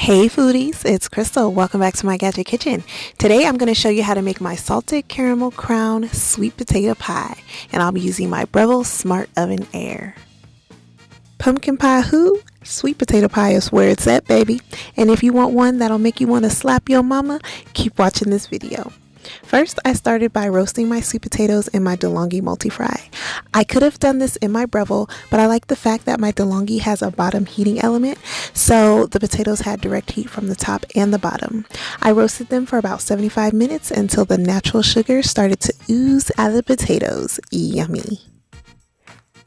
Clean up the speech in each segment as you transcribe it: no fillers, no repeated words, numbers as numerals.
Hey foodies, it's Crystal. Welcome back to my Gadget kitchen. Today I'm going to show you how to make my salted caramel crown sweet potato pie, and I'll be using my Breville Smart Oven Air. Pumpkin pie who? Sweet potato pie is where it's at, baby. And if you want one that'll make you want to slap your mama, keep watching this video. First, I started by roasting my sweet potatoes in my DeLonghi multi-fry. I could have done this in my Breville, but I like the fact that my DeLonghi has a bottom heating element, so the potatoes had direct heat from the top and the bottom. I roasted them for about 75 minutes until the natural sugar started to ooze out of the potatoes. Yummy.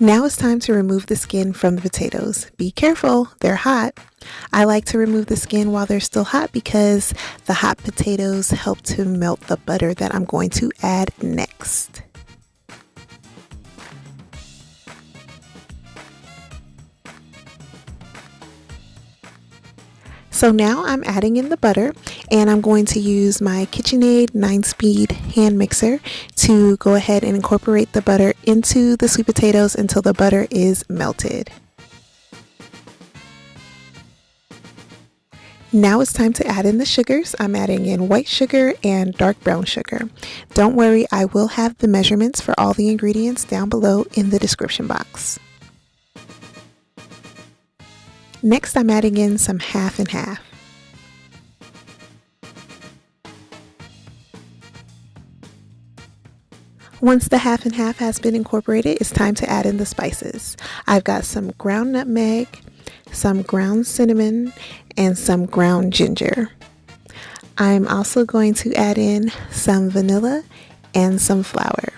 Now it's time to remove the skin from the potatoes. Be careful, they're hot. I like to remove the skin while they're still hot because the hot potatoes help to melt the butter that I'm going to add next. So now I'm adding in the butter, and I'm going to use my KitchenAid 9-speed hand mixer to go ahead and incorporate the butter into the sweet potatoes until the butter is melted. Now it's time to add in the sugars. I'm adding in white sugar and dark brown sugar. Don't worry, I will have the measurements for all the ingredients down below in the description box. Next, I'm adding in some half and half. Once the half and half has been incorporated, it's time to add in the spices. I've got some ground nutmeg, some ground cinnamon, and some ground ginger. I'm also going to add in some vanilla and some flour.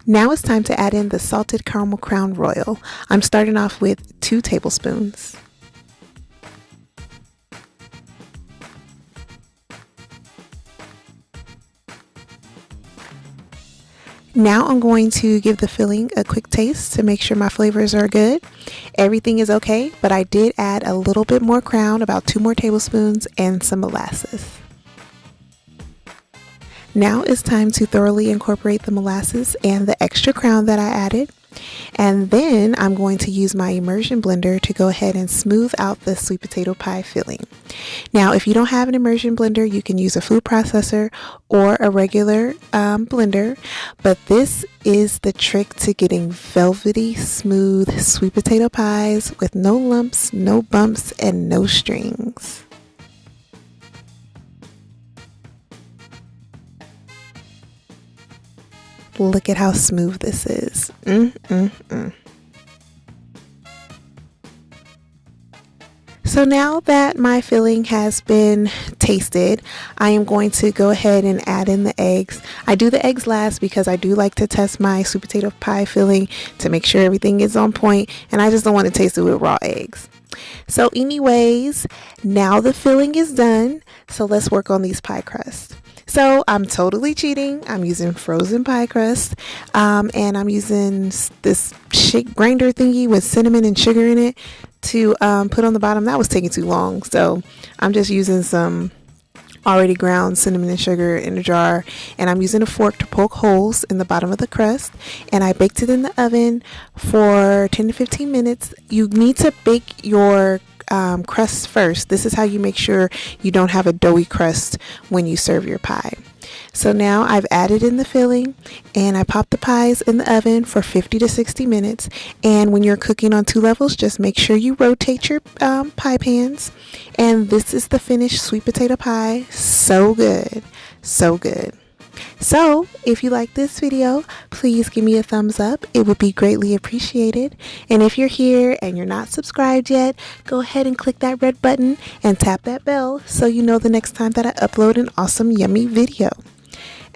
Now it's time to add in the salted caramel crown royal. I'm starting off with 2 tablespoons. Now I'm going to give the filling a quick taste to make sure my flavors are good. Everything is okay, but I did add a little bit more crown, about 2 more tablespoons, and some molasses. Now it's time to thoroughly incorporate the molasses and the extra crown that I added. And then I'm going to use my immersion blender to go ahead and smooth out the sweet potato pie filling. Now, if you don't have an immersion blender, you can use a food processor or a regular blender. But this is the trick to getting velvety, smooth sweet potato pies with no lumps, no bumps, and no strings. Look at how smooth this is. So now that my filling has been tasted, I am going to go ahead and add in the eggs. I do the eggs last because I do like to test my sweet potato pie filling to make sure everything is on point, and I just don't want to taste it with raw eggs. So anyways, now the filling is done, so let's work on these pie crusts. So I'm totally cheating. I'm using frozen pie crust, and I'm using this shake grinder thingy with cinnamon and sugar in it to put on the bottom. That was taking too long, so I'm just using some already ground cinnamon and sugar in a jar, and I'm using a fork to poke holes in the bottom of the crust, and I baked it in the oven for 10 to 15 minutes. You need to bake your crust first. This is how you make sure you don't have a doughy crust when you serve your pie. So now I've added in the filling, and I pop the pies in the oven for 50 to 60 minutes. And when you're cooking on 2 levels, just make sure you rotate your pie pans. And this is the finished sweet potato pie. So good, so good. So if you like this video, please give me a thumbs up. It would be greatly appreciated. And if you're here and you're not subscribed yet, go ahead and click that red button and tap that bell so you know the next time that I upload an awesome yummy video.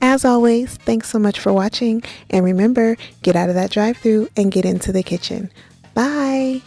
As always, thanks so much for watching, and remember, get out of that drive-thru and get into the kitchen. Bye!